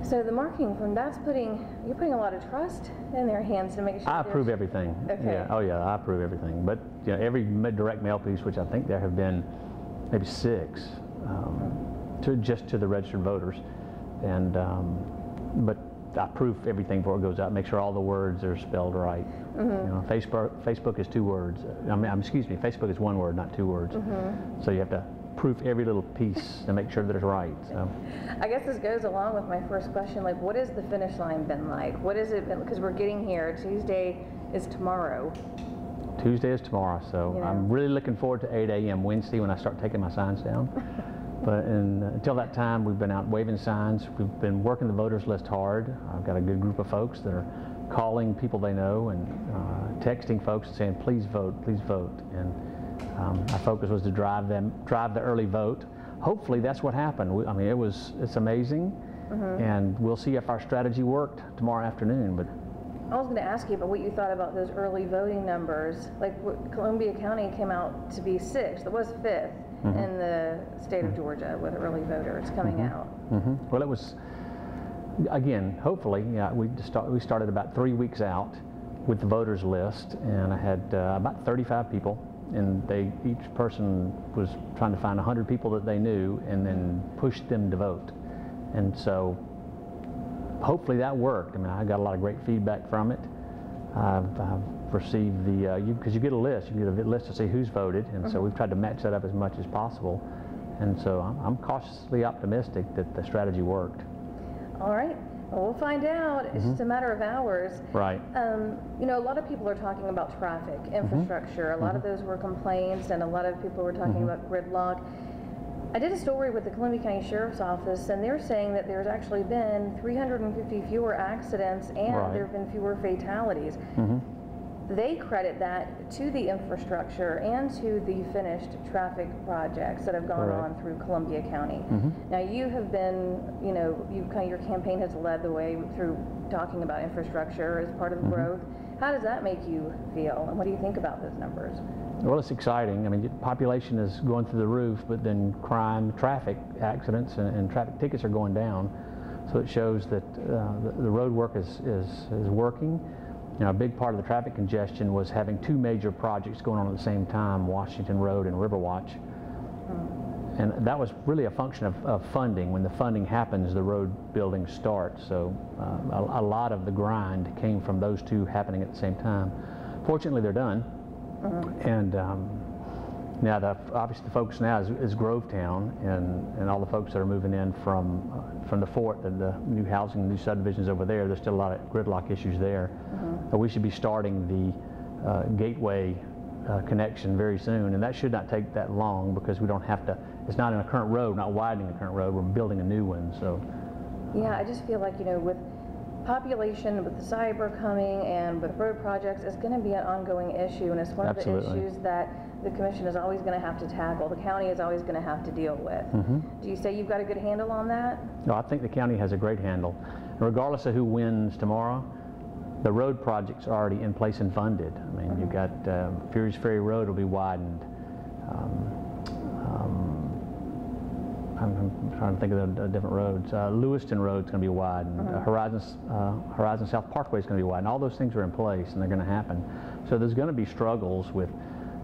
So the marketing firm, you're putting a lot of trust in their hands to make sure. I approve everything. Okay. Yeah. Oh yeah, I approve everything. But you know, every direct mail piece, which I think there have been maybe 6, to the registered voters, and but I proof everything before it goes out. Make sure all the words are spelled right. You know, Facebook is 2 words. Excuse me, Facebook is 1 word, not 2 words. So you have to proof every little piece to make sure that it's right. So I guess this goes along with my first question. Like, what has the finish line been like? What has it been? Because we're getting here. Tuesday is tomorrow. Tuesday is tomorrow, so I'm really looking forward to 8 a.m. Wednesday when I start taking my signs down. But until that time, we've been out waving signs. We've been working the voters list hard. I've got a good group of folks that are calling people they know and texting folks and saying, please vote, please vote. And our focus was to drive the early vote. Hopefully that's what happened. I mean, it's amazing, and we'll see if our strategy worked tomorrow afternoon. But I was going to ask you about what you thought about those early voting numbers. Like, Columbia County came out to be 6th. It was 5th in the state of Georgia with early voters coming out. Well, it was, again, hopefully, we started about 3 weeks out with the voters list, and I had about 35 people, and each person was trying to find 100 people that they knew and then push them to vote. And so hopefully that worked. I mean, I got a lot of great feedback from it. I've received because you get a list, you get a list to see who's voted, and so we've tried to match that up as much as possible. And so I'm cautiously optimistic that the strategy worked. All right. Well, we'll find out. It's just a matter of hours. Right. You know, a lot of people are talking about traffic, infrastructure. A lot of those were complaints, and a lot of people were talking about gridlock. I did a story with the Columbia County Sheriff's Office, and they're saying that there's actually been 350 fewer accidents, and there have been fewer fatalities. They credit that to the infrastructure and to the finished traffic projects that have gone on through Columbia County. Now, you have been, you know, your campaign has led the way through talking about infrastructure as part of the growth. How does that make you feel, and what do you think about those numbers? Well, it's exciting. I mean, population is going through the roof, but then crime, traffic accidents, and traffic tickets are going down. So it shows that the road work is working. You know, a big part of the traffic congestion was having 2 major projects going on at the same time, Washington Road and Riverwatch. And that was really a function of funding. When the funding happens, the road building starts. So a lot of the grind came from those 2 happening at the same time. Fortunately, they're done. And now, obviously, the focus now is Grovetown and all the folks that are moving in from the fort, the new housing, new subdivisions over there. There's still a lot of gridlock issues there. We should be starting the Gateway connection very soon, and that should not take that long because we don't have to. It's not in a current road, not widening the current road. We're building a new one. So yeah, I just feel like, you know, with population, with the cyber coming, and with road projects, it's going to be an ongoing issue, and it's one of the issues that the commission is always going to have to tackle. The county is always going to have to deal with. Do you say you've got a good handle on that? No, I think the county has a great handle. And regardless of who wins tomorrow, the road projects are already in place and funded. I mean, you've got Furious Ferry Road will be widened. I'm trying to think of the different roads. Lewiston Road is going to be widened. Horizon South Parkway is going to be widened. All those things are in place, and they're going to happen. So there's going to be struggles with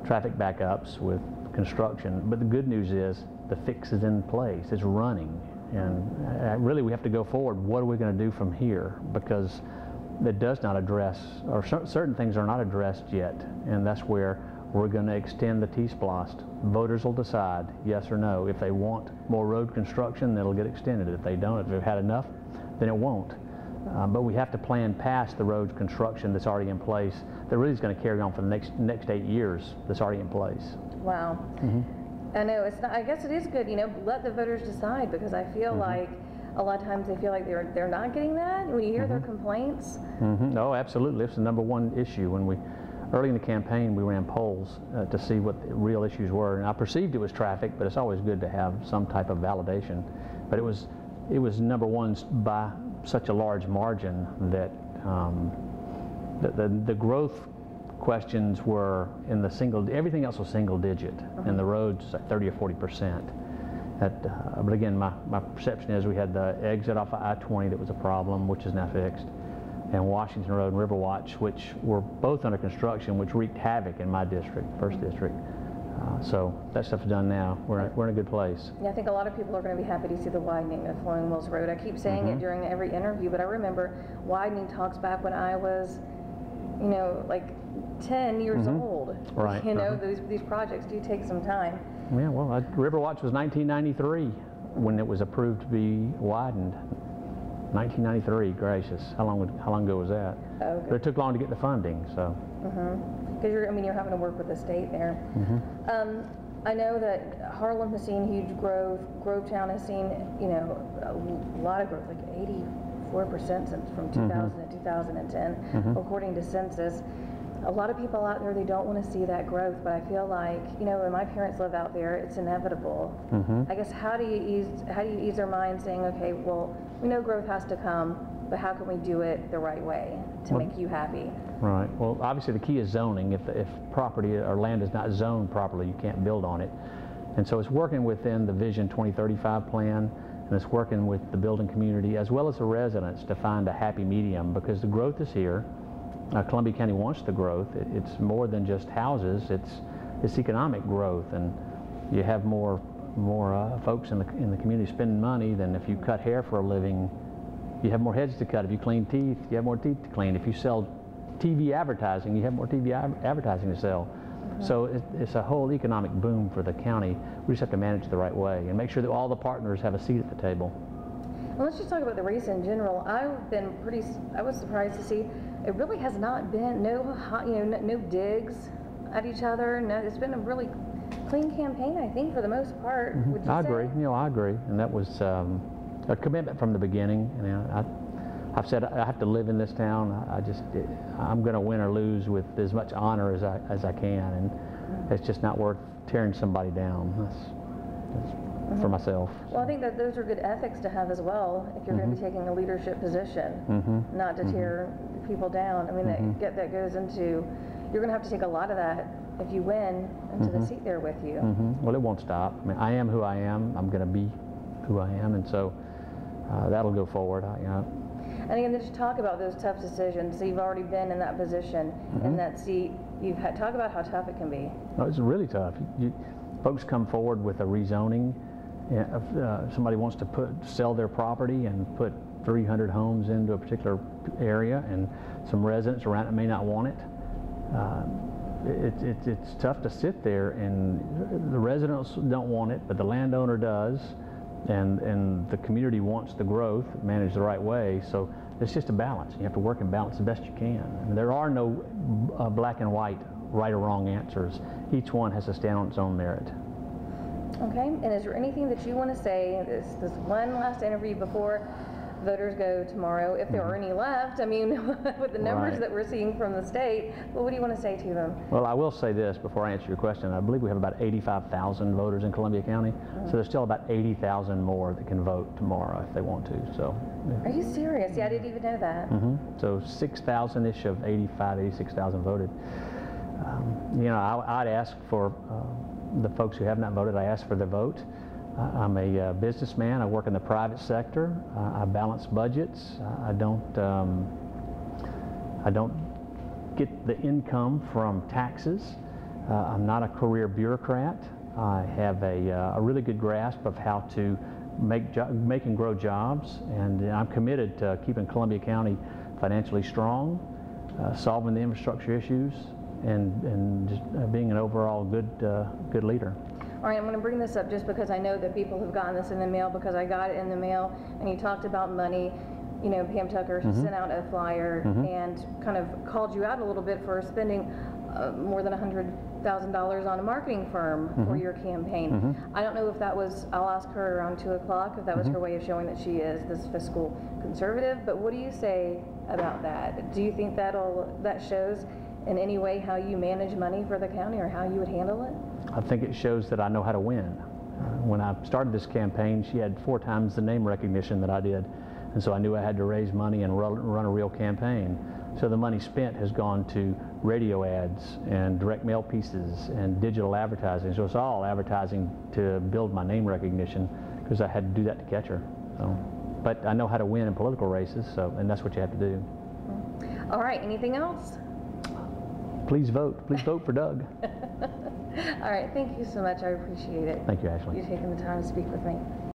traffic backups, with construction. But the good news is the fix is in place. It's running. And really we have to go forward. What are we going to do from here? Because it does not address, or certain things are not addressed yet. And that's where we're going to extend the T-Splost. Voters will decide yes or no. If they want more road construction, it'll get extended. If they don't, if they've had enough, then it won't. But we have to plan past the road construction that's already in place that really is going to carry on for the next 8 years that's already in place. Wow. I know, it's not, I guess it is good, you know, let the voters decide, because I feel like a lot of times they feel like they're not getting that when you hear their complaints. Oh, absolutely. It's the #1 issue. When early in the campaign, we ran polls to see what the real issues were, and I perceived it was traffic, but it's always good to have some type of validation. But it was #1 by such a large margin that the growth questions were in the everything else was single digit, and the roads like 30 or 40%. But again, my perception is we had the exit off of I-20 that was a problem, which is now fixed, and Washington Road and Riverwatch, which were both under construction, which wreaked havoc in my district, first district. So that stuff's done now. We're in a good place. Yeah, I think a lot of people are going to be happy to see the widening of Flowing Wells Road. I keep saying it during every interview, but I remember widening talks back when I was, like 10 years old. Right. These projects do take some time. Yeah, well, Riverwatch was 1993 when it was approved to be widened. 1993, gracious. How long ago was that? Okay. But it took long to get the funding, so. Because you're having to work with the state there. I know that Harlem has seen huge growth. Grovetown has seen, a lot of growth, like 84% since from 2000 to 2010, according to census. A lot of people out there, they don't want to see that growth, but I feel like, when my parents live out there, it's inevitable. I guess how do you ease their mind, saying, okay, well, we know growth has to come, but how can we do it the right way to make you happy? Right. Well, obviously the key is zoning. If property or land is not zoned properly, you can't build on it. And so it's working within the Vision 2035 plan, and it's working with the building community as well as the residents to find a happy medium, because the growth is here. Columbia County wants the growth. It's more than just houses. It's economic growth, and you have more folks in the community spending money than if you cut hair for a living. You have more heads to cut. If you clean teeth, you have more teeth to clean. If you sell TV advertising, you have more TV advertising to sell. So it's a whole economic boom for the county. We just have to manage it the right way and make sure that all the partners have a seat at the table. Well, let's just talk about the race in general. I was surprised to see it really has not been no digs at each other. No, it's been a really clean campaign, I think, for the most part. Would you I say? agree. I agree, and that was a commitment from the beginning. I've said I have to live in this town. I'm going to win or lose with as much honor as I can, and it's just not worth tearing somebody down. That's for myself. Well, I think that those are good ethics to have as well if you're going to be taking a leadership position, not to tear people down. I mean, that goes into, you're going to have to take a lot of that if you win into the seat there with you. Well, it won't stop. I mean, I am who I am. I'm going to be who I am, and so that'll go forward. And again, just talk about those tough decisions. So you've already been in that position, in that seat. Talk about how tough it can be. No, it's really tough. Folks come forward with a rezoning. If somebody wants to sell their property and put 300 homes into a particular area, and some residents around it may not want it, it's tough to sit there, and the residents don't want it, but the landowner does, and the community wants the growth managed the right way. So it's just a balance. You have to work in balance the best you can. I mean, there are no black and white, right or wrong answers. Each one has to stand on its own merit. Okay, and is there anything that you want to say, this one last interview before voters go tomorrow, if there are any left? I mean, with the numbers that we're seeing from the state, what do you want to say to them? Well, I will say this before I answer your question. I believe we have about 85,000 voters in Columbia County, so there's still about 80,000 more that can vote tomorrow if they want to. So. Are you serious? Yeah, I didn't even know that. So 6,000-ish of 86,000 voted. I'd ask for the folks who have not voted, I ask for their vote. I'm a businessman. I work in the private sector. I balance budgets. I don't get the income from taxes. I'm not a career bureaucrat. I have a really good grasp of how to make and grow jobs, and I'm committed to keeping Columbia County financially strong, solving the infrastructure issues, and just being an overall good leader. All right, I'm going to bring this up just because I know that people have gotten this in the mail, because I got it in the mail, and you talked about money. Pam Tucker sent out a flyer and kind of called you out a little bit for spending more than $100,000 on a marketing firm for your campaign. I don't know if that was, I'll ask her around 2 o'clock, if that was her way of showing that she is this fiscal conservative, but what do you say about that? Do you think that shows in any way how you manage money for the county, or how you would handle it? I think it shows that I know how to win. When I started this campaign, she had 4 times the name recognition that I did, and so I knew I had to raise money and run a real campaign. So the money spent has gone to radio ads and direct mail pieces and digital advertising. So it's all advertising to build my name recognition, because I had to do that to catch her. So, but I know how to win in political races, so, and that's what you have to do. All right, anything else? Please vote. Please vote for Doug. All right, thank you so much. I appreciate it. Thank you, Ashley. You taking the time to speak with me.